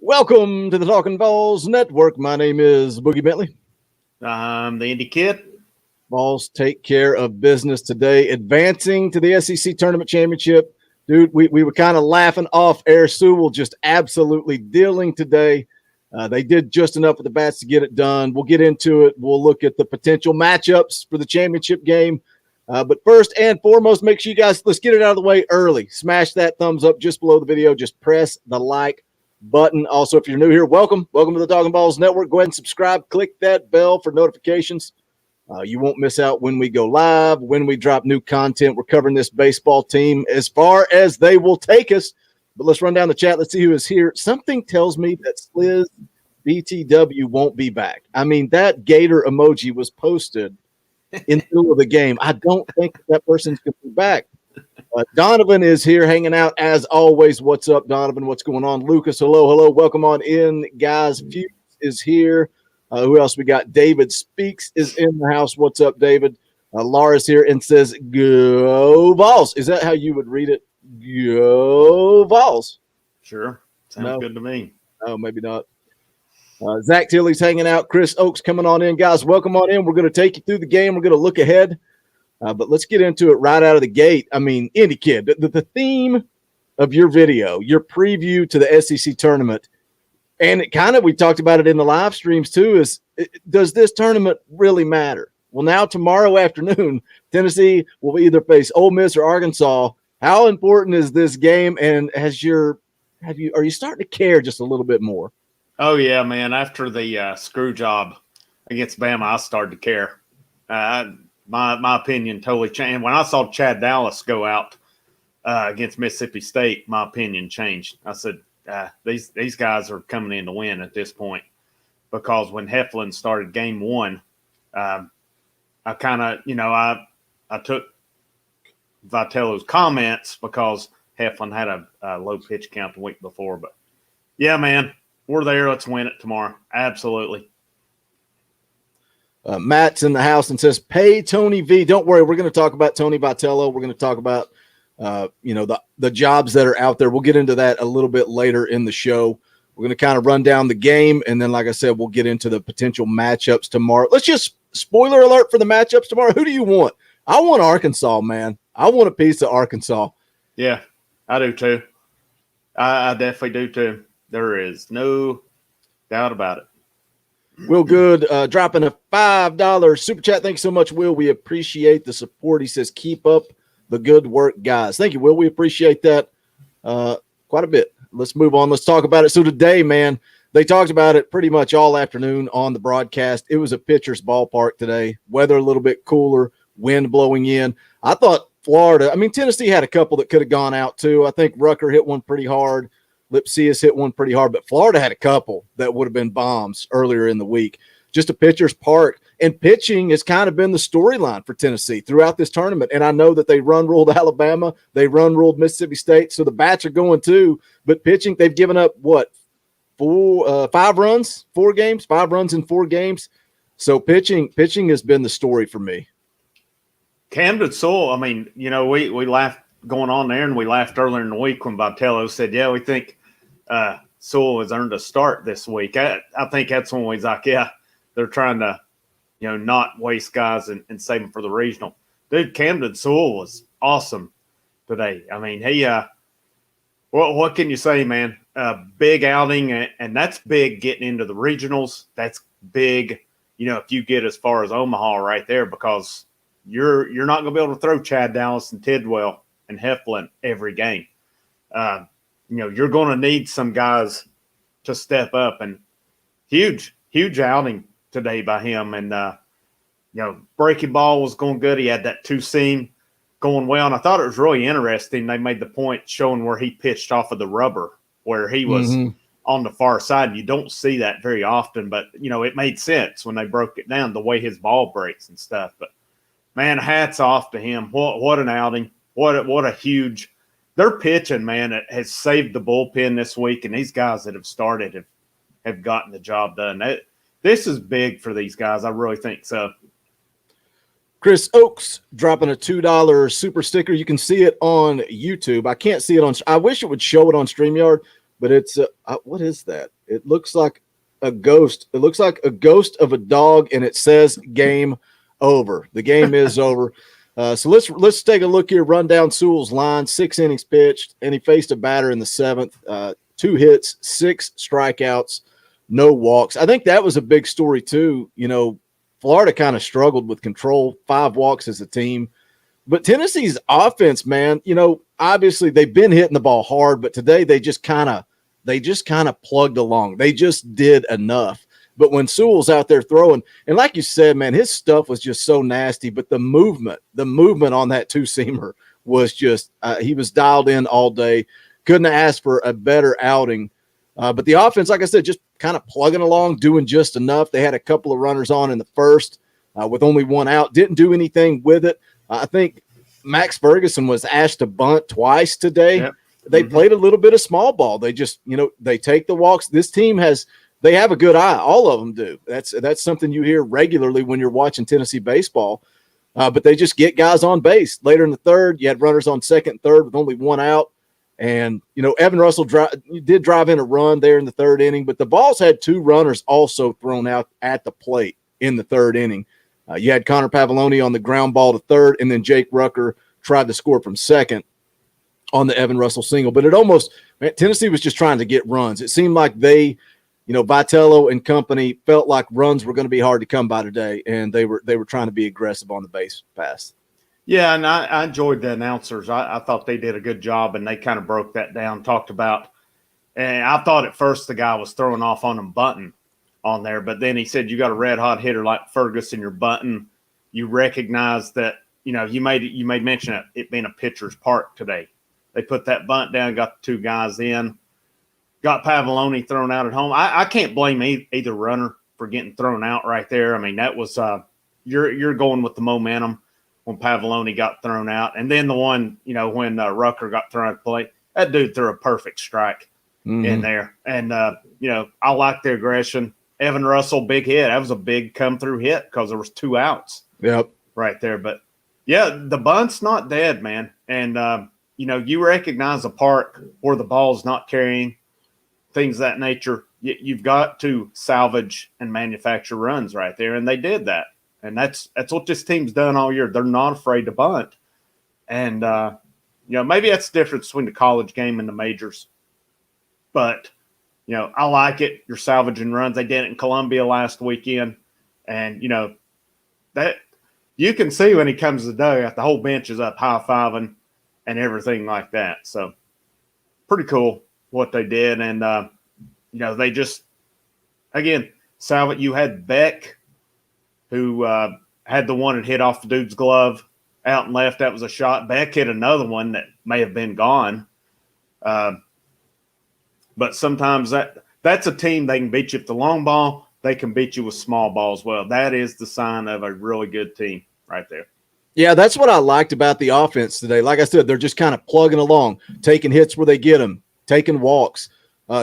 Welcome to the Talkin VAWLS Network. My name is Boogie Bentley. I'm the Indy Kid. VAWLS take care of business today, advancing to the SEC Tournament Championship. Dude, we were kind of laughing off air. Sewell just absolutely dealing today. They did just enough with the bats to get it done. We'll get into it. We'll look at the potential matchups for the championship game. But first and foremost, make sure you guys, let's get it out of the way early. Smash that thumbs up just below the video. Just press the like button. Also, if you're new here, welcome to the Talkin VAWLS Network. Go ahead and subscribe. Click that bell for notifications. You won't miss out when we go live, when we drop new content. We're covering this baseball team as far as they will take us. But let's run down the chat. Let's see who is here. Something tells me that Sliz BTW won't be back. I mean, that gator emoji was posted in the middle of the game. I don't think that person's going to be back. Donovan is here hanging out as always. What's up, Donovan? What's going on? Lucas, hello. Welcome on in, guys. Fuse is here. Who else we got? David Speaks is in the house. What's up, David? Laura's here and says, go VAWLS. Is that how you would read it? Go VAWLS. Sure. Sounds good to me. Oh, maybe not. Zach Tilley's hanging out. Chris Oakes coming on in. Guys, welcome on in. We're going to take you through the game. We're going to look ahead. But let's get into it right out of the gate. I mean, Indy Kid, the theme of your video, your preview to the SEC tournament, and it kind of, we talked about it in the live streams too, is does this tournament really matter? Well, now tomorrow afternoon, Tennessee will either face Ole Miss or Arkansas. How important is this game? And are you starting to care just a little bit more? Oh yeah, man. After the screw job against Bama, I started to care. My opinion totally changed. When I saw Chad Dallas go out against Mississippi State, my opinion changed. I said, these guys are coming in to win at this point, because when Heflin started game one, I kind of, I took Vitello's comments because Heflin had a low pitch count the week before. But, yeah, man, we're there. Let's win it tomorrow. Absolutely. Matt's in the house and says, pay Tony V. Don't worry. We're going to talk about Tony Vitello. We're going to talk about the jobs that are out there. We'll get into that a little bit later in the show. We're going to kind of run down the game, and then, like I said, we'll get into the potential matchups tomorrow. Let's just spoiler alert for the matchups tomorrow. Who do you want? I want Arkansas, man. I want a piece of Arkansas. Yeah, I do too. I definitely do too. There is no doubt about it. Will Good dropping a $5 super chat. Thanks so much, Will. We appreciate the support. He says, keep up the good work, guys. Thank you, Will. We appreciate that quite a bit. Let's move on. Let's talk about it. So today, man, they talked about it pretty much all afternoon on the broadcast. It was a pitcher's ballpark today. Weather a little bit cooler, wind blowing in. I thought Tennessee had a couple that could have gone out too. I think Rucker hit one pretty hard. Lipsius hit one pretty hard, but Florida had a couple that would have been bombs earlier in the week. Just a pitcher's park. And pitching has kind of been the storyline for Tennessee throughout this tournament. And I know that they run-ruled Alabama. They run-ruled Mississippi State. So the bats are going too. But pitching, they've given up, 5 runs in 4 games. So pitching has been the story for me. Camden Sewell, we laughed going on there, and we laughed earlier in the week when Vitello said, yeah, we think Sewell has earned a start this week. I think that's when he's like, yeah, they're trying to, not waste guys and save them for the regional. Dude, Camden Sewell was awesome today. I mean, he what can you say, man? Big outing, and that's big getting into the regionals. That's big, if you get as far as Omaha right there, because you're not going to be able to throw Chad Dallas and Tidwell and Heflin every game. You're going to need some guys to step up, and huge outing today by him. And, breaking ball was going good. He had that 2-seam going well. And I thought it was really interesting. They made the point showing where he pitched off of the rubber, where he was on the far side. You don't see that very often, but, it made sense when they broke it down, the way his ball breaks and stuff. But, man, hats off to him. What an outing. What a huge – their pitching, man, it has saved the bullpen this week, and these guys that have started have gotten the job done. This is big for these guys. I really think so. Chris Oakes dropping a $2 super sticker. You can see it on YouTube. I can't see it on – I wish it would show it on StreamYard, but it's what is that? It looks like a ghost. It looks like a ghost of a dog, and it says game over. The game is over. So let's take a look here. Run down Sewell's line. 6 innings pitched, and he faced a batter in the 7th. 2 hits, 6 strikeouts, no walks. I think that was a big story too. Florida kind of struggled with control, 5 walks as a team. But Tennessee's offense, man, obviously they've been hitting the ball hard, but today they just kind of plugged along. They just did enough. But when Sewell's out there throwing, and like you said, man, his stuff was just so nasty, but the movement on that 2-seamer was just he was dialed in all day. Couldn't have asked for a better outing. But the offense, like I said, just kind of plugging along, doing just enough. They had a couple of runners on in the first with only 1 out. Didn't do anything with it. I think Max Ferguson was asked to bunt twice today. Yep. They played a little bit of small ball. They just, they take the walks. This team they have a good eye. All of them do. That's something you hear regularly when you're watching Tennessee baseball. But they just get guys on base. Later in the 3rd, you had runners on 2nd and 3rd with only 1 out. And, Evan Russell did drive in a run there in the 3rd inning, but the Vols had 2 runners also thrown out at the plate in the 3rd inning. You had Connor Pavoloni on the ground ball to 3rd, and then Jake Rucker tried to score from 2nd on the Evan Russell single. But Tennessee was just trying to get runs. It seemed like they, Vitello and company felt like runs were going to be hard to come by today, and they were trying to be aggressive on the base pass. Yeah, and I enjoyed the announcers. I thought they did a good job, and they kind of broke that down, talked about – and I thought at first the guy was throwing off on them bunting on there, but then he said you got a red-hot hitter like Ferguson, you're bunting. You recognize that, you made mention of it being a pitcher's park today. They put that bunt down, got the 2 guys in, got Pavoloni thrown out at home. I can't blame either runner for getting thrown out right there. I mean, that was you're going with the momentum when Pavoloni got thrown out. And then the one, when Rucker got thrown at the plate, that dude threw a perfect strike in there. And, I like the aggression. Evan Russell, big hit. That was a big come-through hit because there was 2 outs right there. But, yeah, the bunt's not dead, man. And, you recognize a park where the ball's not carrying, things of that nature. You've got to salvage and manufacture runs right there, and they did that. And that's what this team's done all year. They're not afraid to bunt. And, maybe that's the difference between the college game and the majors. But, I like it. You're salvaging runs. They did it in Columbia last weekend. And, that you can see when he comes to the dugout, the whole bench is up high-fiving and everything like that. So, pretty cool what they did. And, they just, again, salvage. You had Beck, who had the one that hit off the dude's glove out and left. That was a shot. Beck hit another one that may have been gone. But sometimes that's a team they can beat you with the long ball. They can beat you with small ball as well. That is the sign of a really good team right there. Yeah, that's what I liked about the offense today. Like I said, they're just kind of plugging along, taking hits where they get them, taking walks.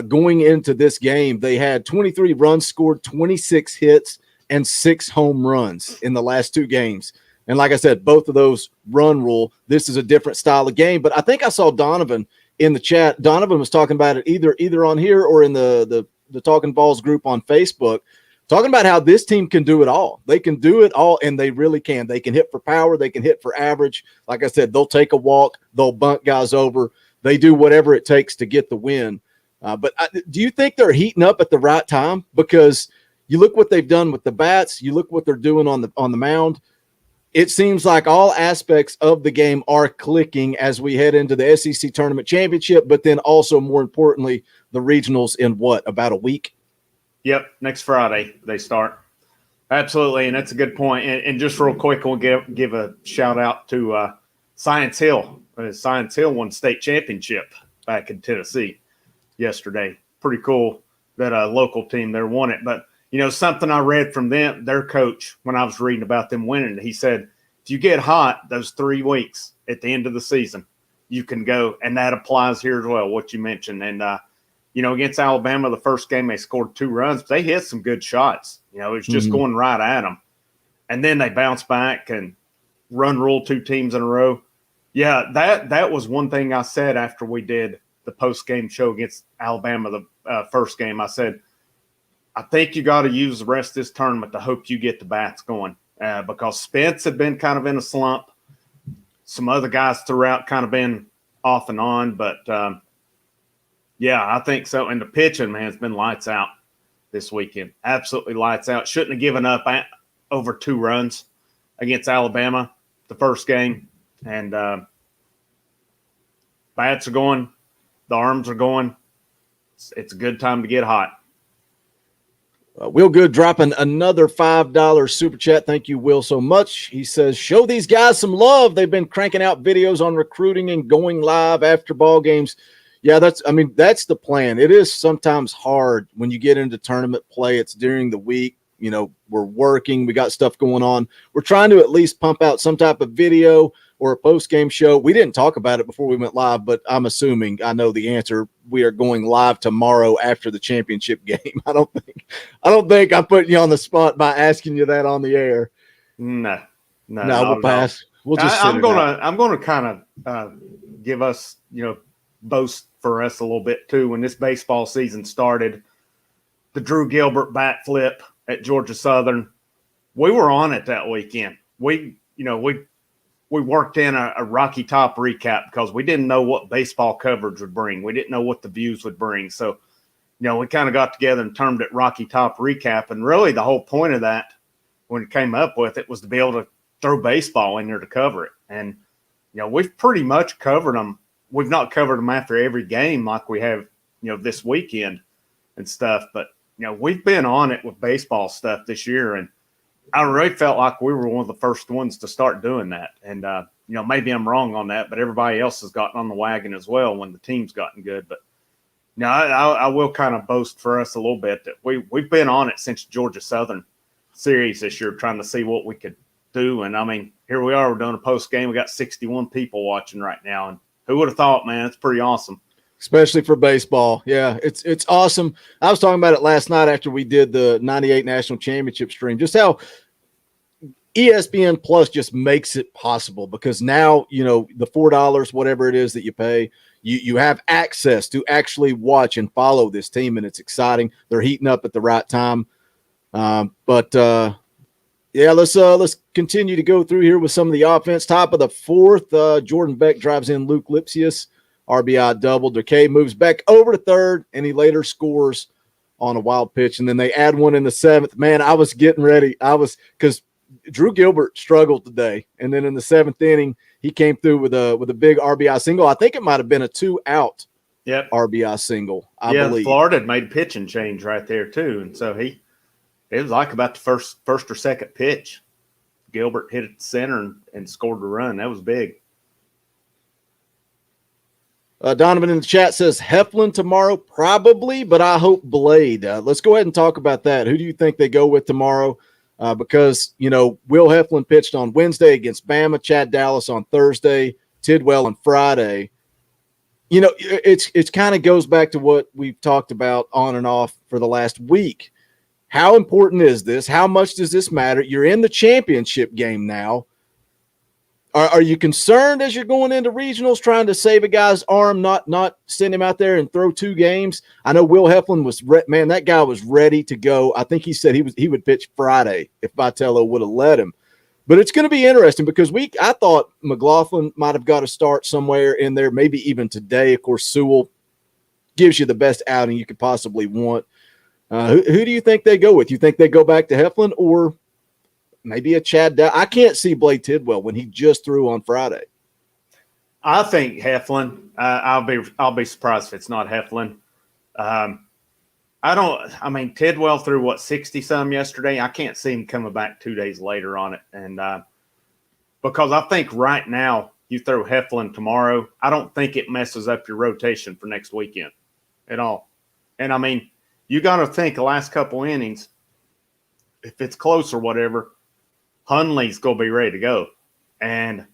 Going into this game, they had 23 runs scored, 26 hits, and 6 home runs in the last 2 games. And like I said, both of those run rule. This is a different style of game. But I think I saw Donovan in the chat. Donovan was talking about it either on here or in the Talkin' Balls group on Facebook, talking about how this team can do it all. They can do it all, and they really can. They can hit for power. They can hit for average. Like I said, they'll take a walk. They'll bunt guys over. They do whatever it takes to get the win. But do you think they're heating up at the right time? Because you look what they've done with the bats. You look what they're doing on the mound. It seems like all aspects of the game are clicking as we head into the SEC Tournament Championship, but then also, more importantly, the regionals in about a week? Yep, next Friday they start. Absolutely, and that's a good point. And just real quick, we'll give a shout-out to Science Hill. Science Hill won state championship back in Tennessee yesterday. Pretty cool that a local team there won it. But, something I read from their coach when I was reading about them winning, he said, if you get hot those 3 weeks at the end of the season, you can go. And that applies here as well, what you mentioned. And, against Alabama, the first game, they scored 2 runs. But they hit some good shots. It was just going right at them. And then they bounced back and run rule 2 teams in a row. Yeah, that was one thing I said after we did the post-game show against Alabama, the first game. I said, I think you got to use the rest of this tournament to hope you get the bats going because Spence had been kind of in a slump. Some other guys throughout kind of been off and on, but yeah, I think so. And the pitching, man, has been lights out this weekend. Absolutely lights out. Shouldn't have given up over 2 runs against Alabama the first game. And bats are going. The arms are going. It's a good time to get hot. Will Good dropping another $5 super chat. Thank you, Will, so much. He says, show these guys some love. They've been cranking out videos on recruiting and going live after ball games. Yeah, that's the plan. It is sometimes hard when you get into tournament play. It's during the week. You know, we're working. We got stuff going on. We're trying to at least pump out some type of video or a post-game show. We didn't talk about it before we went live, but I'm assuming I know the answer. We are going live tomorrow after the championship game. I don't think I'm putting you on the spot by asking you that on the air. No, we'll pass. We'll just. I'm gonna kind of give us, boast for us a little bit too. When this baseball season started, the Drew Gilbert bat flip at Georgia Southern, we were on it that weekend. We worked in a Rocky Top recap because we didn't know what baseball coverage would bring. We didn't know what the views would bring. So, we kind of got together and termed it Rocky Top recap. And really the whole point of that, when it came up with it, was to be able to throw baseball in there to cover it. And, we've pretty much covered them. We've not covered them after every game like we have, this weekend and stuff. But, we've been on it with baseball stuff this year. And I really felt like we were one of the first ones to start doing that. And, maybe I'm wrong on that, but everybody else has gotten on the wagon as well when the team's gotten good. But, I will kind of boast for us a little bit that we've been on it since Georgia Southern series this year, trying to see what we could do. And, here we are. We're doing a post game. We got 61 people watching right now. And who would have thought, man? It's pretty awesome. Especially for baseball. Yeah, it's awesome. I was talking about it last night after we did the 98 National Championship stream, just how ESPN Plus just makes it possible because now, the $4, whatever it is that you pay, you have access to actually watch and follow this team, and it's exciting. They're heating up at the right time. Yeah, let's continue to go through here with some of the offense. Top of the fourth, Jordan Beck drives in Luke Lipsius. RBI double. Decay moves back over to third, and he later scores on a wild pitch. And then they add one in the seventh. Man, I was getting ready. Because Drew Gilbert struggled today. And then in the seventh inning, he came through with a big RBI single. I think it might have been a 2-out RBI single, I believe. Florida had made a pitching change right there, too. And so it was like about the first or second pitch. Gilbert hit it to center and scored the run. That was big. Donovan in the chat says Heflin tomorrow, probably, but I hope Blade. Let's go ahead and talk about that. Who do you think they go with tomorrow? Because, Will Heflin pitched on Wednesday against Bama, Chad Dallas on Thursday, Tidwell on Friday. It's kind of goes back to what we've talked about on and off for the last week. How important is this? How much does this matter? You're in the championship game now. Are you concerned as you're going into regionals trying to save a guy's arm, not send him out there and throw 2 games? I know Will Heflin was that guy was ready to go. I think he said he would pitch Friday if Vitello would have let him. But it's going to be interesting because I thought McLaughlin might have got a start somewhere in there, maybe even today. Of course, Sewell gives you the best outing you could possibly want. Who do you think they go with? You think they go back to Heflin or maybe a Chad Dallas? I can't see Blake Tidwell when he just threw on Friday. I think Heflin. I'll be surprised if it's not Heflin. Tidwell threw 60 some yesterday. I can't see him coming back 2 days later on it, and because I think right now you throw Heflin tomorrow, I don't think it messes up your rotation for next weekend at all. And you got to think the last couple innings, if it's close or whatever, Hunley's going to be ready to go. And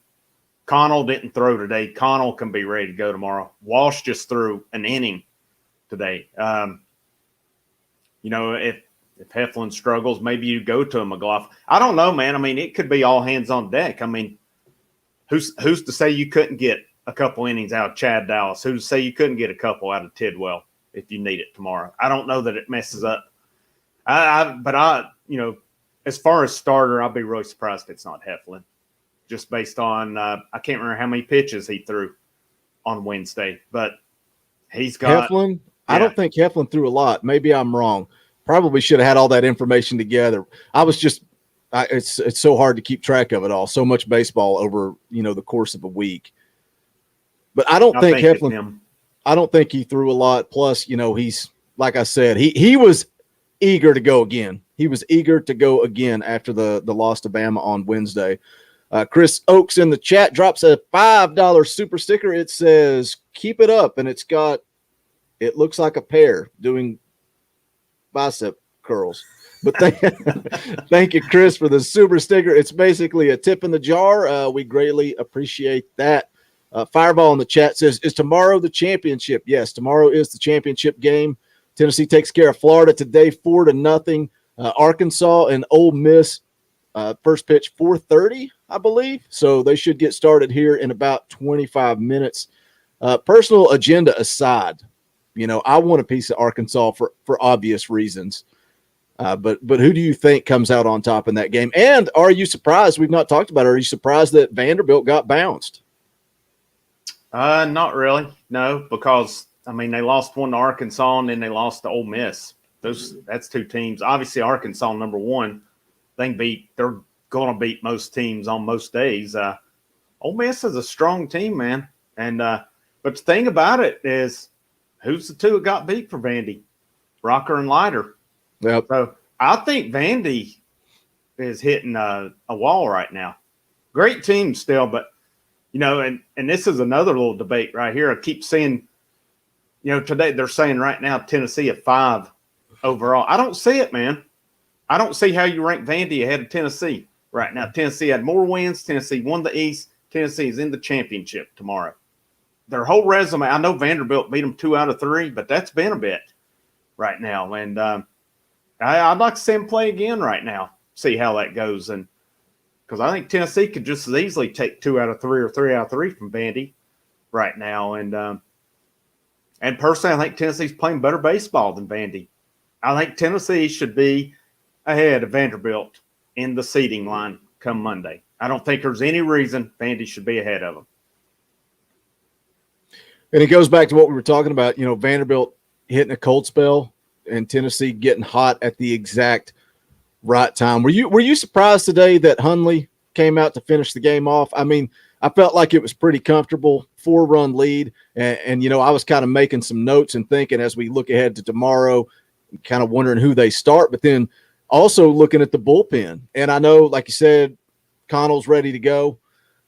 Connell didn't throw today. Connell can be ready to go tomorrow. Walsh just threw an inning today. If Heflin struggles, maybe you go to a McLaughlin. I don't know, man. It could be all hands on deck. Who's to say you couldn't get a couple innings out of Chad Dallas. Who's to say you couldn't get a couple out of Tidwell if you need it tomorrow? I don't know that it messes up. But as far as starter, I'll be really surprised if it's not Heflin, just based on I can't remember how many pitches he threw on Wednesday, but he's got Heflin. Yeah. I don't think Heflin threw a lot. Maybe I'm wrong. Probably should have had all that information together. It's so hard to keep track of it all. So much baseball over the course of a week. But I don't think Heflin. I don't think he threw a lot. Plus, he's like I said, he was eager to go again. He was eager to go again after the loss to Bama on Wednesday. Chris Oakes in the chat drops a $5 super sticker. It says, "Keep it up," and it looks like a pear doing bicep curls. But thank you, Chris, for the super sticker. It's basically a tip in the jar. We greatly appreciate that. Fireball in the chat says, "Is tomorrow the championship?" Yes, tomorrow is the championship game. Tennessee takes care of Florida today, 4-0. Arkansas and Ole Miss, first pitch 4:30, I believe. So they should get started here in about 25 minutes. Personal agenda aside, I want a piece of Arkansas for obvious reasons. But who do you think comes out on top in that game? And are you surprised? We've not talked about it. Are you surprised that Vanderbilt got bounced? Not really. No, because they lost one to Arkansas and then they lost to Ole Miss. That's two teams. Obviously, Arkansas number one. They're going to beat most teams on most days. Ole Miss is a strong team, man. And but the thing about it is, who's the two that got beat for Vandy? Rocker and Leiter. Yep. So I think Vandy is hitting a wall right now. Great team still, but and this is another little debate right here. I keep seeing, today they're saying right now Tennessee at 5 overall. I don't see it, man. I don't see how you rank Vandy ahead of Tennessee right now. Tennessee had more wins. Tennessee won the East. Tennessee is in the championship tomorrow. Their whole resume, I know Vanderbilt beat them 2 out of 3, but that's been a bit right now. And I'd like to see them play again right now, see how that goes. And because I think Tennessee could just as easily take 2 out of 3 or 3 out of 3 from Vandy right now. And personally, I think Tennessee's playing better baseball than Vandy. I think Tennessee should be ahead of Vanderbilt in the seeding line come Monday. I don't think there's any reason Vandy should be ahead of them. And it goes back to what we were talking about, Vanderbilt hitting a cold spell and Tennessee getting hot at the exact right time. Were you surprised today that Hundley came out to finish the game off? I felt like it was pretty comfortable, 4-run lead. And I was kind of making some notes and thinking as we look ahead to tomorrow, kind of wondering who they start, but then also looking at the bullpen. And I know, like you said, Connell's ready to go,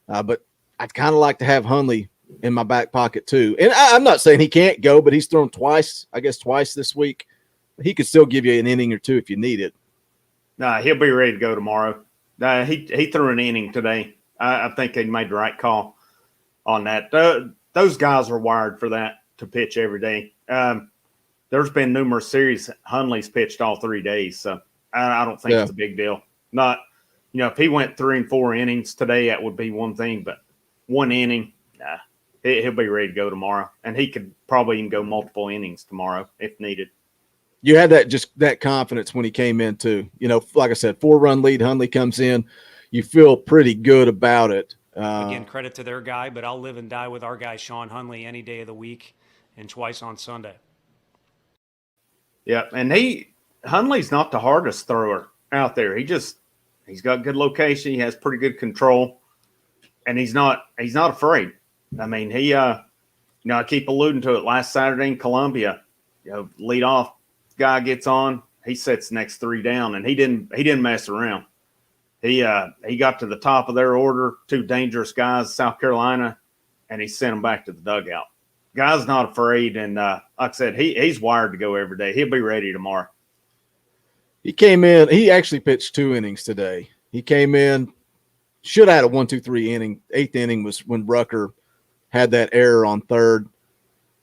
but I'd kind of like to have Hundley in my back pocket too. And I'm not saying he can't go, but he's thrown twice this week. He could still give you an inning or two if you need it. Nah, he'll be ready to go tomorrow. He threw an inning today. I think he made the right call on that. Those guys are wired for that, to pitch every day. There's been numerous series Hundley's pitched all 3 days, so I don't think it's a big deal. Not, if he went 3 and 4 innings today, that would be one thing, but 1 inning, he'll be ready to go tomorrow, and he could probably even go multiple innings tomorrow if needed. You had that confidence when he came in too. Like I said, 4-run lead, Hundley comes in. You feel pretty good about it. Again, credit to their guy, but I'll live and die with our guy, Sean Hundley, any day of the week and twice on Sunday. Yeah, and Hundley's not the hardest thrower out there. He's got good location. He has pretty good control, and he's not afraid. I keep alluding to it. Last Saturday in Columbia, lead off guy gets on, he sets the next 3 down, and he didn't mess around. He got to the top of their order, 2 dangerous guys, South Carolina, and he sent them back to the dugout. Guy's not afraid, and like I said, he's wired to go every day. He'll be ready tomorrow. He came in. He actually pitched 2 innings today. He came in, should have had a 1-2-3 inning. 8th inning was when Rucker had that error on third.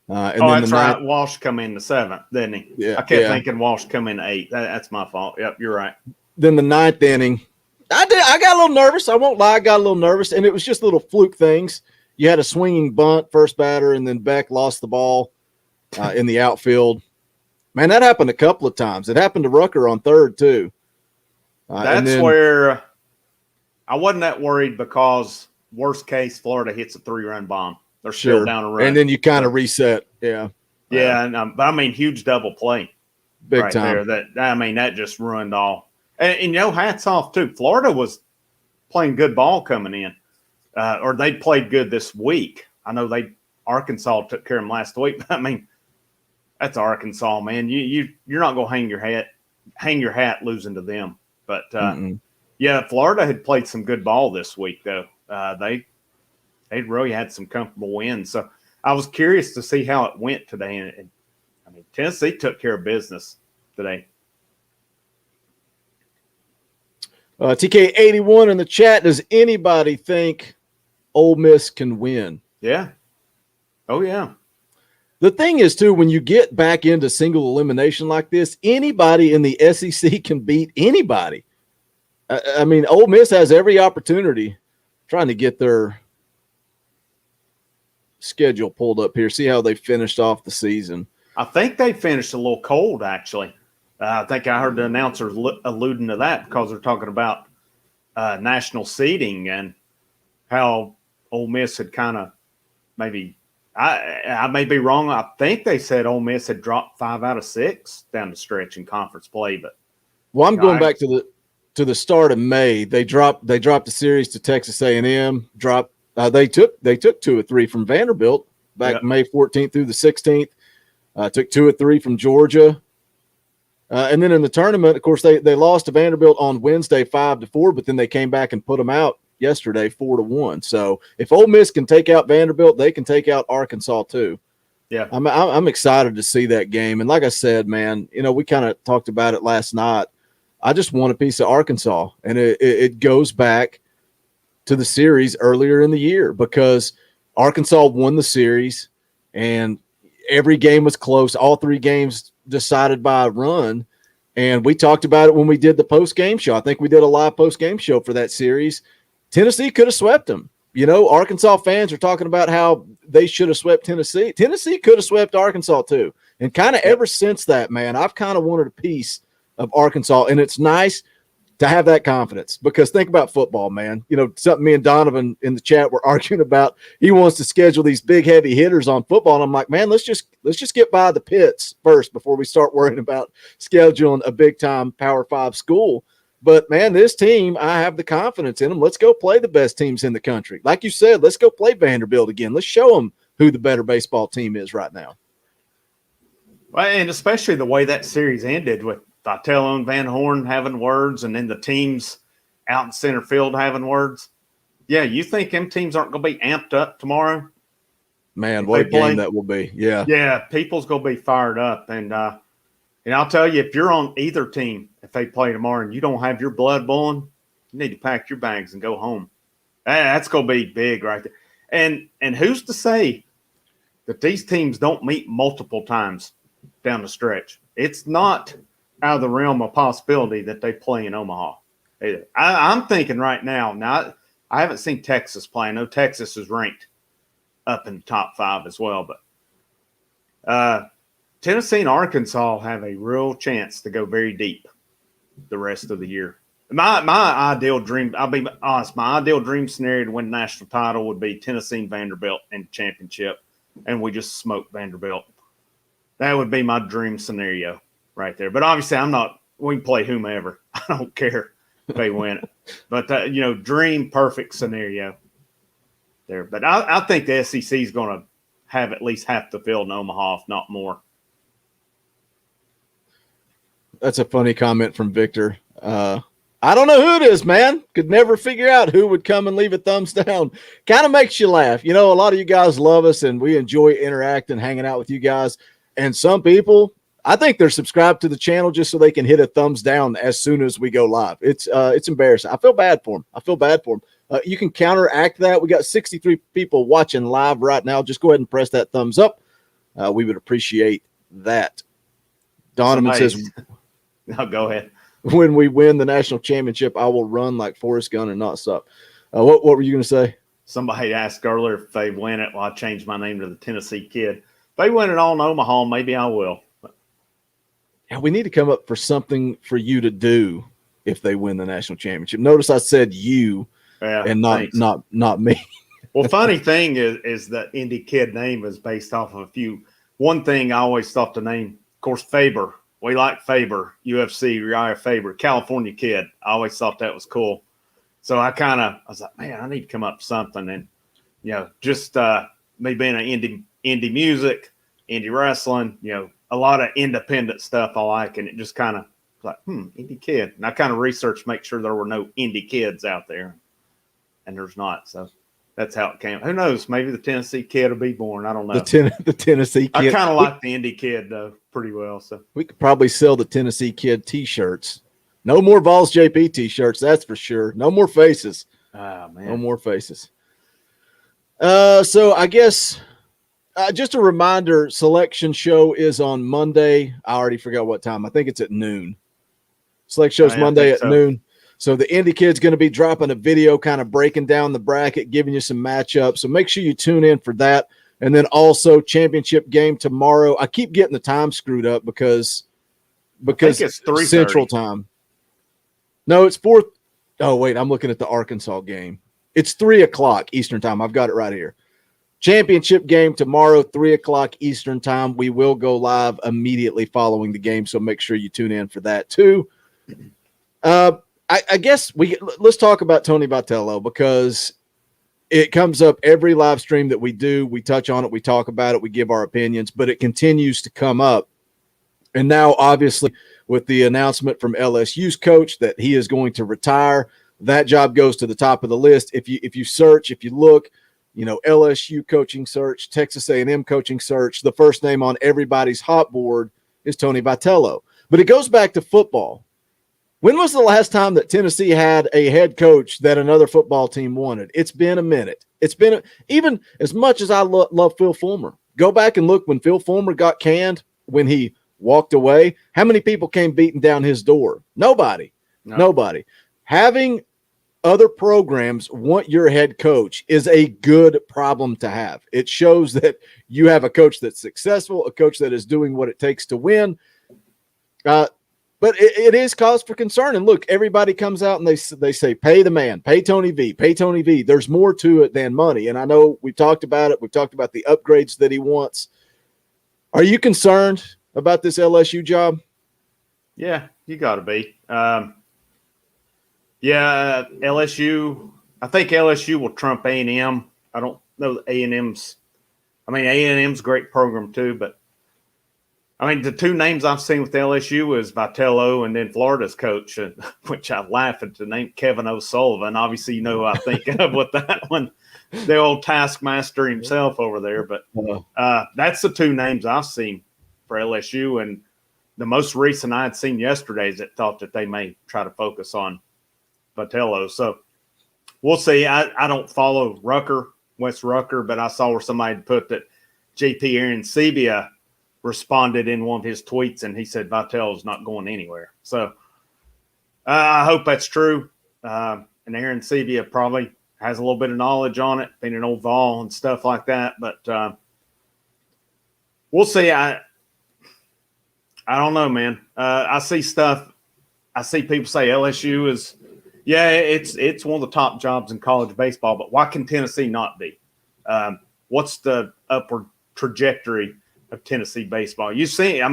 That's right. Walsh come in the 7th, didn't he? Yeah, I kept thinking Walsh come in the 8th. That's my fault. Yep, you're right. Then the 9th inning, I got a little nervous. I won't lie, I got a little nervous, and it was just little fluke things. you had a swinging bunt, first batter, and then Beck lost the ball in the outfield. Man, that happened a couple of times. It happened to Rucker on third, too. That's where I wasn't that worried because worst case, Florida hits a 3-run bomb. They're still down a run. And then you kind of reset. Yeah. Yeah. But I mean, huge double play. Big right time. There. That just ruined all. And hats off, too. Florida was playing good ball coming in. Or they played good this week. I know Arkansas took care of them last week, but I mean, that's Arkansas, man. You're not going to hang your hat losing to them. But yeah, Florida had played some good ball this week, though. They really had some comfortable wins. So I was curious to see how it went today. And I mean, Tennessee took care of business today. TK81 in the chat. Does anybody think Ole Miss can win? Yeah. Oh, yeah. The thing is, too, when you get back into single elimination like this, anybody in the SEC can beat anybody. I mean, Ole Miss has every opportunity. Trying to get their schedule pulled up here, see how they finished off the season. I think they finished a little cold, actually. I think I heard the announcers alluding to that because they're talking about national seeding and how Ole Miss had kind of maybe I may be wrong. I think they said Ole Miss had dropped 5 out of 6 down the stretch in conference play. But I'm going back to the start of May. They dropped the series to Texas A&M. They took 2 or 3 from Vanderbilt back May 14th through the 16th. Took 2 or 3 from Georgia. And then in the tournament, of course, they lost to Vanderbilt on Wednesday 5-4, but then they came back and put them out yesterday 4-1. So if Ole Miss can take out Vanderbilt, they can take out Arkansas too. Yeah, I'm excited to see that game. And like I said, man, we kind of talked about it last night. I just want a piece of Arkansas, and it goes back to the series earlier in the year because Arkansas won the series, and every game was close. All 3 games decided by a run. And we talked about it when we did the post-game show. I think we did a live post-game show for that series. Tennessee could have swept them. Arkansas fans are talking about how they should have swept Tennessee. Tennessee could have swept Arkansas too. And kind of ever since that, man, I've kind of wanted a piece of Arkansas. And it's nice to have that confidence because think about football, man. Something me and Donovan in the chat were arguing about. He wants to schedule these big, heavy hitters on football. And I'm like, man, let's just get by the pits first before we start worrying about scheduling a big-time Power 5 school. But, man, this team, I have the confidence in them. Let's go play the best teams in the country. Like you said, let's go play Vanderbilt again. Let's show them who the better baseball team is right now. Well, and especially the way that series ended with Vitello and Van Horn having words and then the teams out in center field having words. Yeah, you think them teams aren't going to be amped up tomorrow? Man, what a game that will be. Yeah. Yeah, people's going to be fired up. And I'll tell you, if you're on either team, if they play tomorrow and you don't have your blood boiling, you need to pack your bags and go home. That's going to be big right there. And who's to say that these teams don't meet multiple times down the stretch? It's not out of the realm of possibility that they play in Omaha either. I'm thinking right now, I haven't seen Texas play. I know Texas is ranked up in the top 5 as well, but Tennessee and Arkansas have a real chance to go very deep the rest of the year. My ideal dream, I'll be honest, my ideal dream scenario to win the national title would be Tennessee and Vanderbilt in the championship, and we just smoke Vanderbilt. That would be my dream scenario right there. But obviously we can play whomever. I don't care if they win it. But, dream perfect scenario there. But I think the SEC is going to have at least half the field in Omaha, if not more. That's a funny comment from Victor. I don't know who it is, man. Could never figure out who would come and leave a thumbs down. Kind of makes you laugh. A lot of you guys love us, and we enjoy interacting, hanging out with you guys. And some people, I think they're subscribed to the channel just so they can hit a thumbs down as soon as we go live. It's embarrassing. I feel bad for them. You can counteract that. We got 63 people watching live right now. Just go ahead and press that thumbs up. We would appreciate that. Donovan says, no, go ahead. When we win the national championship, I will run like Forrest Gump and not stop. What were you going to say? somebody asked earlier if they win it. Well, I changed my name to the Tennessee Kid. If they win it all in Omaha, maybe I will. Yeah, we need to come up for something for you to do if they win the national championship. Notice I said you and not me. Well, funny thing is that Indy Kid name is based off of one thing I always thought the name, of course, Faber. We like Faber, UFC, Uriah Faber, California Kid. I always thought that was cool. So I was like, man, I need to come up with something. And, just me being an indie music, indie wrestling, a lot of independent stuff I like. And it just kind of like, indie kid. And I kind of researched, make sure there were no indie kids out there. And there's not. So that's how it came. Who knows? Maybe the Tennessee Kid will be born. I don't know. The Tennessee Kid. I kind of like the indie kid, though, pretty well. So we could probably sell the Tennessee Kid T-shirts. No more VAWLS JP T-shirts, that's for sure. No more faces. Oh, man. No more faces. So I guess just a reminder, selection show is on Monday. I already forgot what time. I think it's at noon. Select show's Monday at noon. So the Indie Kid's going to be dropping a video kind of breaking down the bracket, giving you some matchups. So make sure you tune in for that. And then also championship game tomorrow. I keep getting the time screwed up because it's 3:30 Central Time. No, it's 4. Oh, wait, I'm looking at the Arkansas game. It's 3:00 Eastern Time. I've got it right here. Championship game tomorrow, 3:00 Eastern Time. We will go live immediately following the game, so make sure you tune in for that too. I guess let's talk about Tony Vitello because it comes up every live stream that we do. We touch on it, we talk about it, we give our opinions, but it continues to come up. And now, obviously, with the announcement from LSU's coach that he is going to retire, that job goes to the top of the list. If you search, if you look, LSU coaching search, Texas A&M coaching search, the first name on everybody's hot board is Tony Vitello. But it goes back to football. When was the last time that Tennessee had a head coach that another football team wanted? It's been a minute. It's been even as much as I love Phil Fulmer. Go back and look when Phil Fulmer got canned, when he walked away. How many people came beating down his door? Nobody. No. Nobody. Having other programs want your head coach is a good problem to have. It shows that you have a coach that's successful, a coach that is doing what it takes to win. But it is cause for concern. And look, everybody comes out and they say, pay the man, pay Tony V, pay Tony V. There's more to it than money. And I know we've talked about it. We've talked about the upgrades that he wants. Are you concerned about this LSU job? Yeah, you got to be. LSU. I think LSU will trump A&M. I don't know that A&M's a great program too, but the two names I've seen with LSU is Vitello and then Florida's coach, which I laugh at the name Kevin O'Sullivan. Obviously, you know who I think of with that one, the old taskmaster himself over there. But that's the two names I've seen for LSU. And the most recent I had seen yesterday is that thought that they may try to focus on Vitello. So we'll see. I don't follow West Rucker, but I saw where somebody put that JP Arencibia responded in one of his tweets, and he said Vitello's not going anywhere. So I hope that's true. And Arencibia probably has a little bit of knowledge on it, being an old Vol and stuff like that. But we'll see. I don't know, man. I see stuff. I see people say LSU is, it's one of the top jobs in college baseball, but why can Tennessee not be? What's the upward trajectory of Tennessee baseball? You see,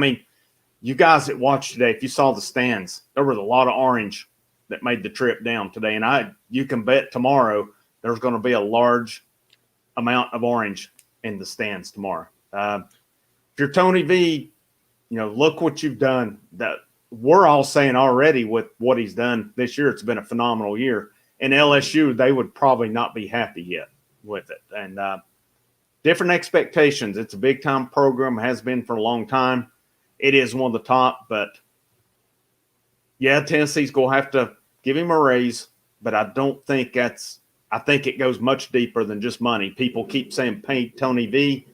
you guys that watched today, if you saw the stands, there was a lot of orange that made the trip down today. And you can bet tomorrow there's going to be a large amount of orange in the stands tomorrow. If you're Tony V, look what you've done. That we're all saying already with what he's done this year, it's been a phenomenal year. And LSU, they would probably not be happy yet with it. And different expectations. It's a big-time program, has been for a long time. It is one of the top, but, Tennessee's going to have to give him a raise, but I don't think I think it goes much deeper than just money. People keep saying pay Tony V.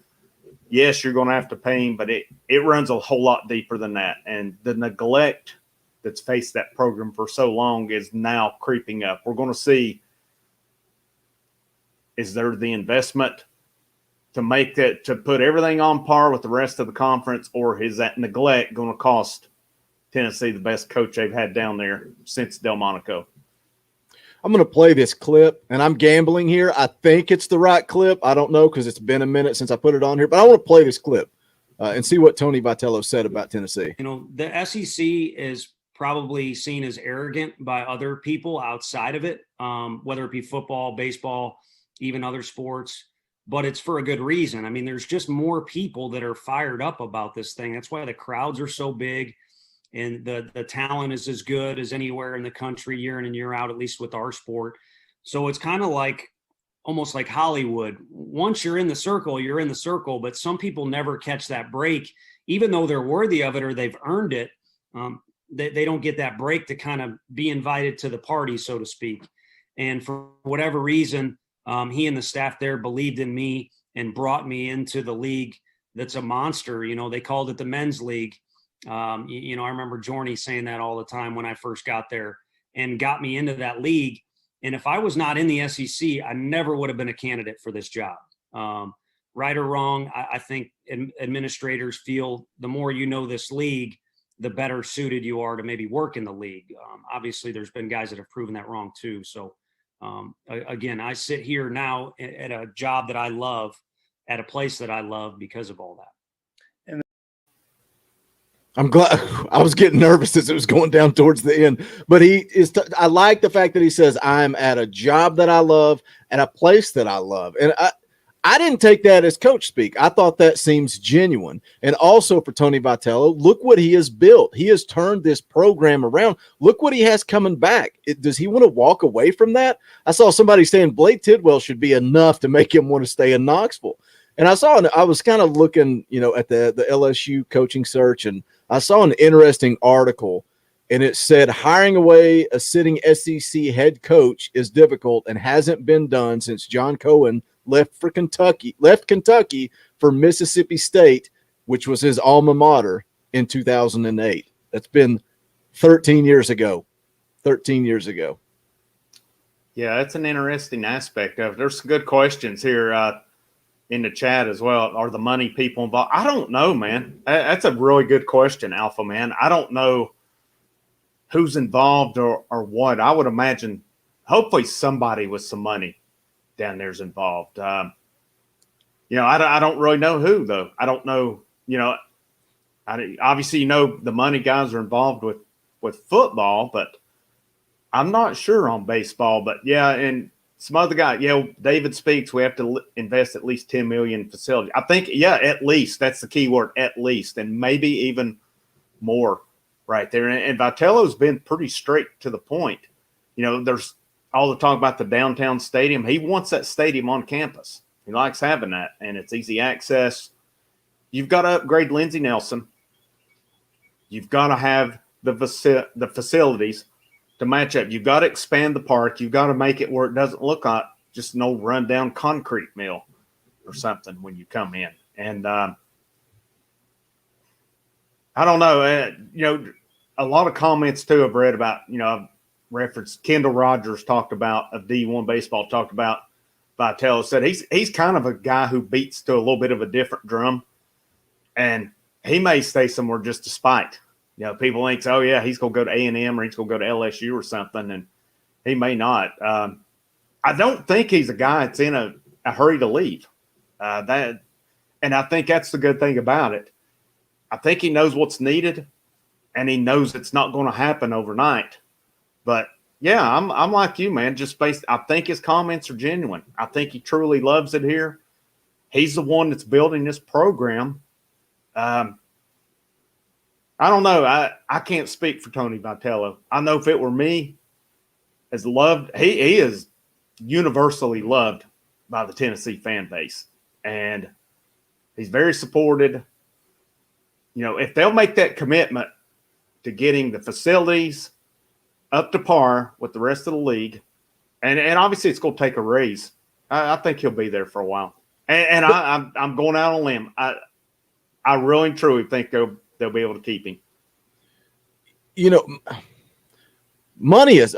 Yes, you're going to have to pay him, but it runs a whole lot deeper than that. And the neglect that's faced that program for so long is now creeping up. We're going to see Is there the investment to make that, to put everything on par with the rest of the conference, or is that neglect going to cost Tennessee the best coach they've had down there since Delmonico? I'm going to play this clip, and I'm gambling here. I think it's the right clip. I don't know because it's been a minute since I put it on here, but I want to play this clip and see what Tony Vitello said about Tennessee. You know, the SEC is probably seen as arrogant by other people outside of it, whether it be football, baseball, even other sports, but it's for a good reason. I mean, there's just more people that are fired up about this thing. That's why the crowds are so big. And the talent is as good as anywhere in the country year in and year out, at least with our sport. So it's kind of like almost like Hollywood. Once you're in the circle, you're in the circle, but some people never catch that break, even though they're worthy of it or they've earned it. They don't get that break to kind of be invited to the party, so to speak. And for whatever reason, he and the staff there believed in me and brought me into the league that's a monster. You know, they called it the men's league. I remember Jorney saying that all the time when I first got there and got me into that league. And if I was not in the SEC, I never would have been a candidate for this job. Right or wrong, I think administrators feel the more you know this league, the better suited you are to maybe work in the league. Obviously, there's been guys that have proven that wrong too. So, again, I sit here now at a job that I love, at a place that I love because of all that. I'm glad. I was getting nervous as it was going down towards the end, but I like the fact that he says I'm at a job that I love, at a place that I love. And I didn't take that as coach speak. I thought that seems genuine. And also for Tony Vitello, look what he has built. He has turned this program around. Look what he has coming back. Does he want to walk away from that? I saw somebody saying Blake Tidwell should be enough to make him want to stay in Knoxville. And I was kind of looking, at the LSU coaching search, and I saw an interesting article, and it said hiring away a sitting SEC head coach is difficult and hasn't been done since John Cohen left Kentucky for Mississippi State, which was his alma mater, in 2008. That's been 13 years ago. 13 years ago. Yeah, that's an interesting aspect of it. There's some good questions here in the chat as well. Are the money people involved? I don't know, man. That's a really good question, Alpha Man. I don't know who's involved or what. I would imagine hopefully somebody with some money down there's involved. I don't really know who, though. I don't know, obviously, the money guys are involved with football, but I'm not sure on baseball. But yeah, and some other guy, David speaks. We have to invest at least $10 million in facility. I think, at least that's the key word, at least, and maybe even more right there. And Vitello's been pretty straight to the point. There's all the talk about the downtown stadium. He wants that stadium on campus. He likes having that, and it's easy access. You've got to upgrade Lindsey Nelson. You've got to have the facilities to match up. You've got to expand the park. You've got to make it where it doesn't look like just an old rundown concrete mill or something when you come in. And I don't know. A lot of comments too I've read about. I've referenced Kendall Rogers talked about of D1 baseball. Talked about Vitello, said he's kind of a guy who beats to a little bit of a different drum, and he may stay somewhere just to spite. People think, oh, yeah, he's going to go to A&M or he's going to go to LSU or something, and he may not. I don't think he's a guy that's in a hurry to leave. And I think that's the good thing about it. I think he knows what's needed, and he knows it's not going to happen overnight. But, yeah, I'm like you, man. I think his comments are genuine. I think he truly loves it here. He's the one that's building this program. I don't know. I can't speak for Tony Vitello. I know if it were me, he is universally loved by the Tennessee fan base. And he's very supported. If they'll make that commitment to getting the facilities up to par with the rest of the league, and obviously it's going to take a raise, I think he'll be there for a while. And I'm going out on a limb. I really and truly think they'll be able to keep him. Money is,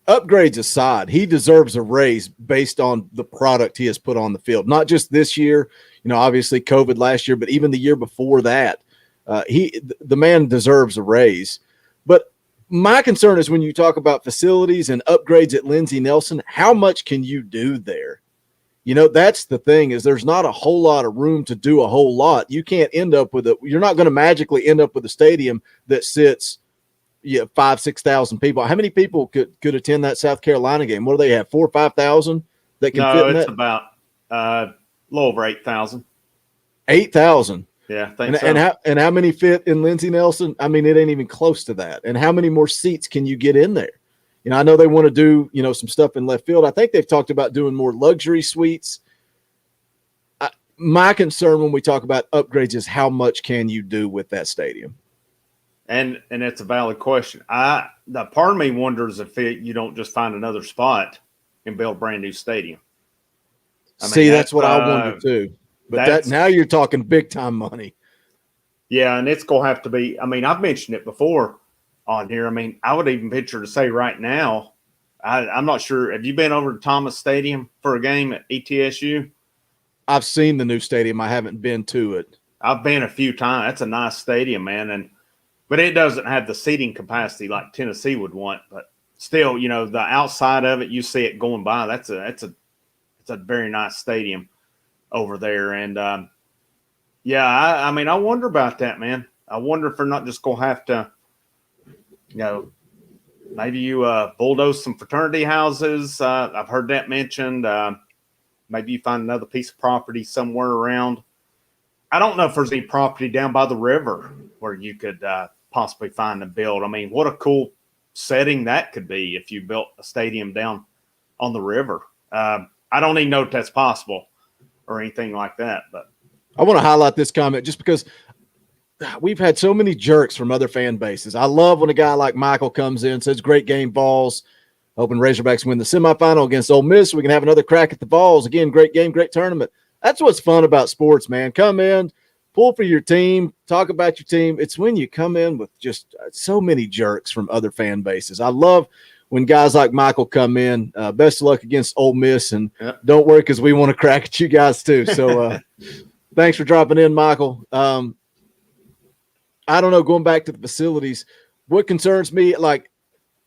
upgrades aside, he deserves a raise based on the product he has put on the field. Not just this year, obviously COVID last year, but even the year before that. The man deserves a raise. But my concern is when you talk about facilities and upgrades at Lindsey Nelson, how much can you do there? That's the thing, is there's not a whole lot of room to do a whole lot. You can't end up with you're not going to magically end up with a stadium that sits 5,000-6,000 people. How many people could attend that South Carolina game? What do they have? 4,000 or 5,000 that can fit in that? No, it's about a little over 8,000. 8,000. Yeah, I think so. And how many fit in Lindsey Nelson? I mean, it ain't even close to that. And how many more seats can you get in there? I know they want to do, some stuff in left field. I think they've talked about doing more luxury suites. My concern when we talk about upgrades is how much can you do with that stadium? And it's a valid question. The part of me wonders if you don't just find another spot and build a brand new stadium. That's what I wonder too. But now you're talking big time money. Yeah, and it's gonna have to be. I've mentioned it before on here. I would even venture to say right now, I'm not sure. Have you been over to Thomas Stadium for a game at ETSU? I've seen the new stadium. I haven't been to it. I've been a few times. That's a nice stadium, man. But it doesn't have the seating capacity like Tennessee would want. But still, the outside of it, you see it going by. That's a very nice stadium over there. And I wonder about that, man. I wonder if they're not just gonna have to, maybe you bulldoze some fraternity houses. I've heard that mentioned. Maybe you find another piece of property somewhere around. I don't know if there's any property down by the river where you could possibly find and build. What a cool setting that could be if you built a stadium down on the river. I don't even know if that's possible or anything like that. But I want to highlight this comment just because we've had so many jerks from other fan bases. I love when a guy like Michael comes in, says, great game, VAWLS. Hoping Razorbacks win the semifinal against Ole Miss so we can have another crack at the VAWLS. Again, great game, great tournament. That's what's fun about sports, man. Come in, pull for your team, talk about your team. It's when you come in with just so many jerks from other fan bases. I love when guys like Michael come in. Best of luck against Ole Miss, and don't worry because we want to crack at you guys too. So thanks for dropping in, Michael. I don't know, going back to the facilities, what concerns me,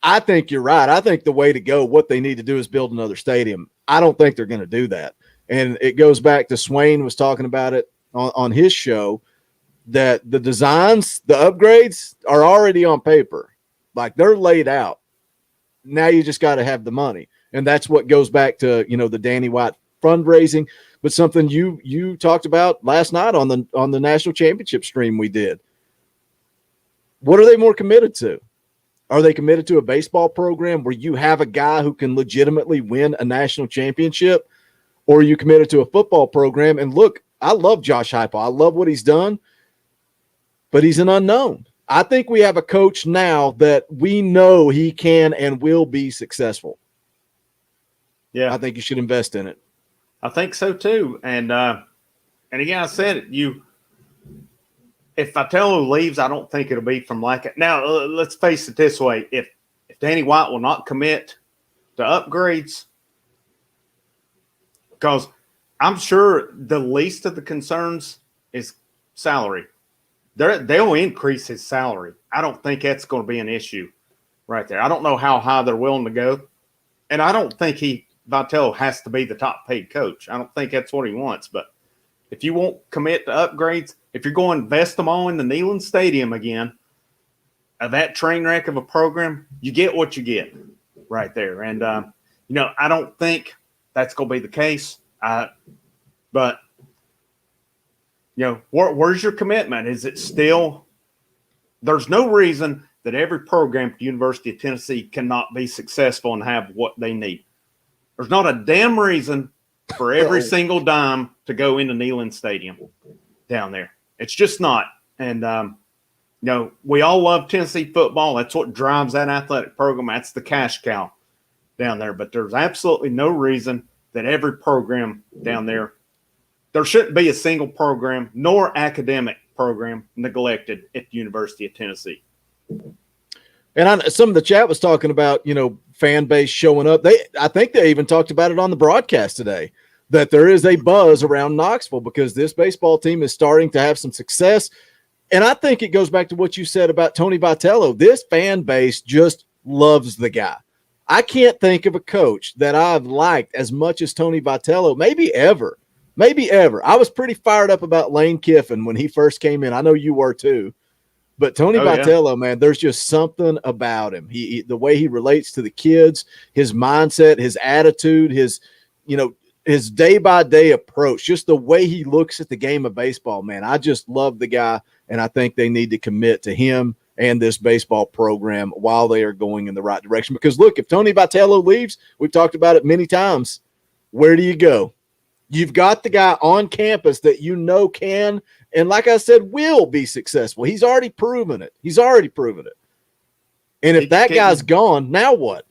I think you're right. I think the way to go, what they need to do is build another stadium. I don't think they're going to do that. And it goes back to Swain was talking about it on his show, that the designs, the upgrades are already on paper. They're laid out. Now you just got to have the money. And that's what goes back to, the Danny White fundraising, but something you talked about last night on the national championship stream we did. What are they more committed to? Are they committed to a baseball program where you have a guy who can legitimately win a national championship? Or are you committed to a football program? And look, I love Josh Heupel. I love what he's done, but he's an unknown. I think we have a coach now that we know he can and will be successful. Yeah. I think you should invest in it. I think so too. And again, I said it, if Vitello leaves, I don't think it'll be from lack of. Now, let's face it this way: if Danny White will not commit to upgrades, because I'm sure the least of the concerns is salary. They'll increase his salary. I don't think that's going to be an issue right there. I don't know how high they're willing to go, and I don't think Vitello has to be the top paid coach. I don't think that's what he wants. But if you won't commit to upgrades, if you're going to invest them all in the Neyland Stadium again, that train wreck of a program, you get what you get right there. And, I don't think that's going to be the case. But, where's your commitment? Is it still – there's no reason that every program at the University of Tennessee cannot be successful and have what they need. There's not a damn reason for every single dime to go into Neyland Stadium down there. It's just not. And, we all love Tennessee football. That's what drives that athletic program. That's the cash cow down there. But there's absolutely no reason that every program down there shouldn't be a single program nor academic program neglected at the University of Tennessee. And some of the chat was talking about, fan base showing up. I think they even talked about it on the broadcast today, that there is a buzz around Knoxville because this baseball team is starting to have some success. And I think it goes back to what you said about Tony Vitello. This fan base just loves the guy. I can't think of a coach that I've liked as much as Tony Vitello, maybe ever. I was pretty fired up about Lane Kiffin when he first came in. I know you were too. But Tony Vitello, man, there's just something about him. He the way he relates to the kids, his mindset, his attitude, his day-by-day approach, just the way he looks at the game of baseball, man. I just love the guy, and I think they need to commit to him and this baseball program while they are going in the right direction. Because, look, if Tony Vitello leaves, we've talked about it many times, where do you go? You've got the guy on campus that can, and like I said, will be successful. He's already proven it. And if that guy's gone, now what?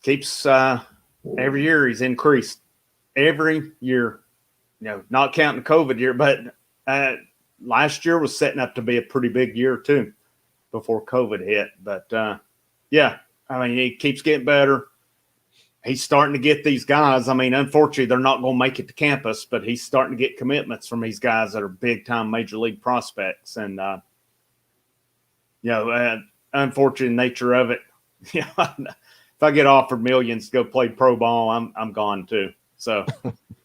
Keeps every year he's increased. Every year, not counting the COVID year, but last year was setting up to be a pretty big year too before COVID hit. But he keeps getting better. He's starting to get these guys. I mean, unfortunately, they're not going to make it to campus, but he's starting to get commitments from these guys that are big-time major league prospects. And, unfortunate nature of it, if I get offered millions to go play pro ball, I'm gone too. So,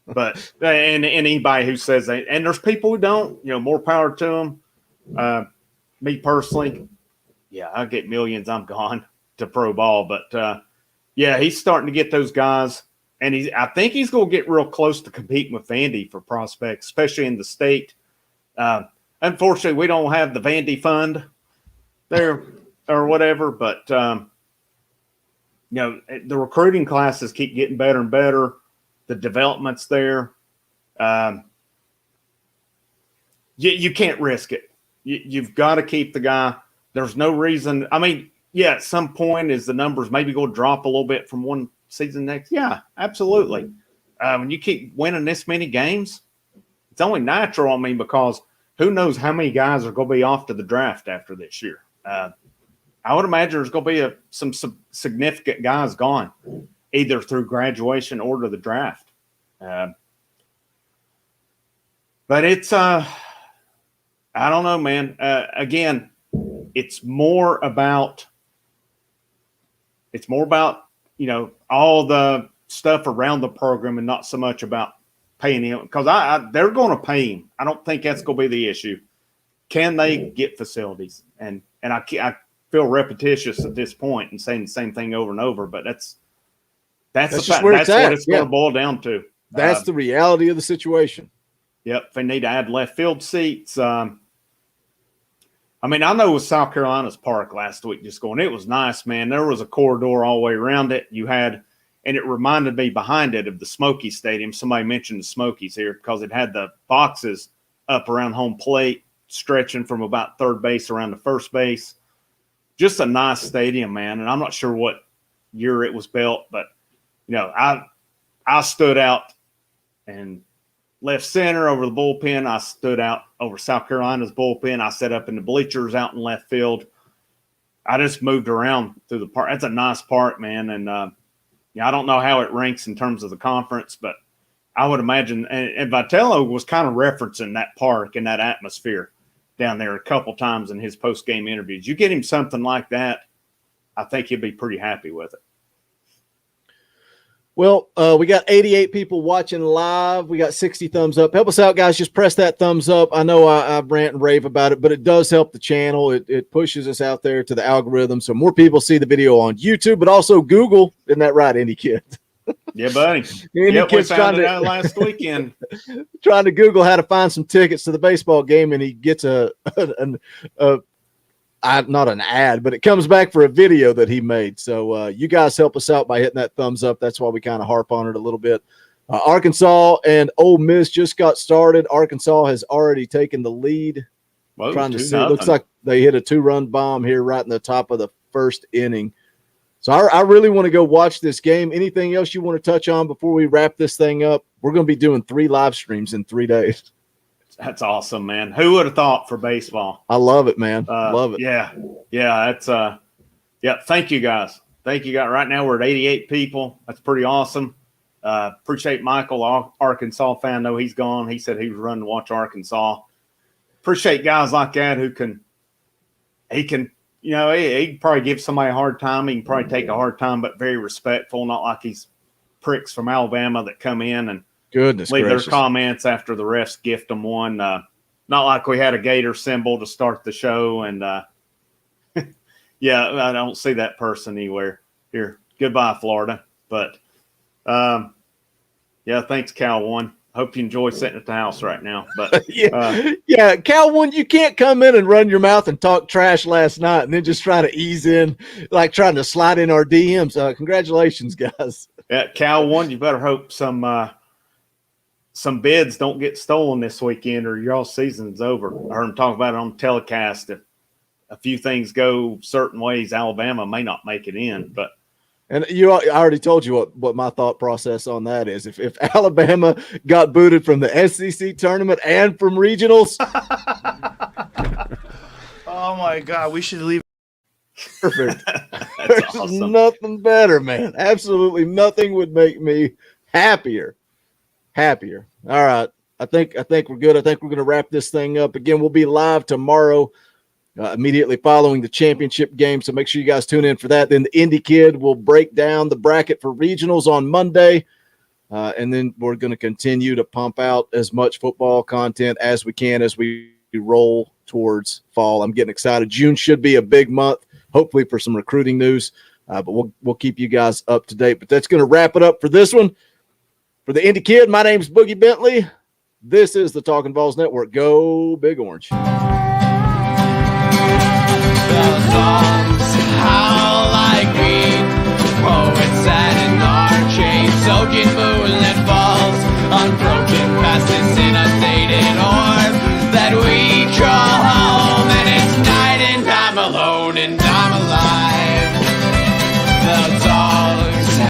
but and anybody who says that, and there's people who don't, more power to them. Me personally, I get millions, I'm gone to pro ball, but he's starting to get those guys, and I think he's going to get real close to competing with Vandy for prospects, especially in the state. Unfortunately, we don't have the Vandy fund there or whatever, but the recruiting classes keep getting better and better. The development's there. You can't risk it. You've got to keep the guy. There's no reason. I mean, at some point, is the numbers maybe going to drop a little bit from one season next? Yeah, absolutely. When you keep winning this many games, it's only natural. I mean, because who knows how many guys are going to be off to the draft after this year. I would imagine there's going to be some significant guys gone, either through graduation or to the draft. But it's I don't know, man. Again, it's more about all the stuff around the program and not so much about paying him, because they're going to pay him. I don't think that's going to be the issue. Can they get facilities? And I feel repetitious at this point and saying the same thing over and over, but that's just where it's at. What it's going to boil down to. That's the reality of the situation. Yep. If they need to add left field seats, I know with South Carolina's park last week, it was nice, man. There was a corridor all the way around it. And it reminded me behind it of the Smoky Stadium. Somebody mentioned the Smokies here because it had the boxes up around home plate, stretching from about third base around to first base. Just a nice stadium, man. And I'm not sure what year it was built, but I stood out and left center over the bullpen. I stood out over South Carolina's bullpen. I sat up in the bleachers out in left field. I just moved around through the park. That's a nice park, man. And I don't know how it ranks in terms of the conference, but I would imagine, and Vitello was kind of referencing that park and that atmosphere down there a couple times in his post-game interviews. You get him something like that, I think he'll be pretty happy with it. Well, we got 88 people watching live. We got 60 thumbs up. Help us out, guys. Just press that thumbs up. I know I rant and rave about it, but it does help the channel. It pushes us out there to the algorithm so more people see the video on YouTube, but also Google. Isn't that right, Any Kid? Yeah, buddy. We found it out last weekend. Trying to Google how to find some tickets to the baseball game, and he gets not an ad, but it comes back for a video that he made. So you guys help us out by hitting that thumbs up. That's why we kind of harp on it a little bit. Arkansas and Ole Miss just got started. Arkansas has already taken the lead. Whoa, trying to see. It looks like they hit a 2-run bomb here right in the top of the first inning. So I really want to go watch this game. Anything else you want to touch on before we wrap this thing up? We're going to be doing 3 live streams in 3 days. That's awesome, man. Who would have thought for baseball? I love it, man. Love it. Yeah. That's thank you guys. Thank you guys. Right now we're at 88 people. That's pretty awesome. Appreciate Michael, Arkansas fan. I know he's gone. He said he was running to watch Arkansas. Appreciate guys like that who can he can probably give somebody a hard time. He can probably take a hard time, but very respectful, not like he's pricks from Alabama that come in and leave their comments after the refs gift them one. Not like we had a Gator symbol to start the show. And yeah, I don't see that person anywhere here. Goodbye, Florida. But yeah, thanks, Cal One. Hope you enjoy sitting at the house right now. But yeah, Cal One, you can't come in and run your mouth and talk trash last night and then just try to ease in, like trying to slide in our DMs. Congratulations, guys. Yeah, Cal One, you better hope some bids don't get stolen this weekend or your season's over. I heard him talk about it on the telecast. If a few things go certain ways, Alabama may not make it in. But and I already told you what my thought process on that is. If Alabama got booted from the SEC tournament and from regionals, oh my God, we should leave. Perfect. There's awesome. Nothing better, man. Absolutely nothing would make me happier. All right. I think we're good. I think we're going to wrap this thing up. Again, we'll be live tomorrow, immediately following the championship game. So make sure you guys tune in for that. Then the Indy Kid will break down the bracket for regionals on Monday. And then we're going to continue to pump out as much football content as we can as we roll towards fall. I'm getting excited. June should be a big month, hopefully for some recruiting news. But we'll keep you guys up to date. But that's going to wrap it up for this one. For the Indy Kid, my name's Boogie Bentley. This is the Talkin' VAWLS Network. Go Big Orange. The songs howl like weed. Poets sat in our chains, soaking moonlit falls, unbroken past this inundated orb that we draw home, and it's night and I'm alone and I'm alive. The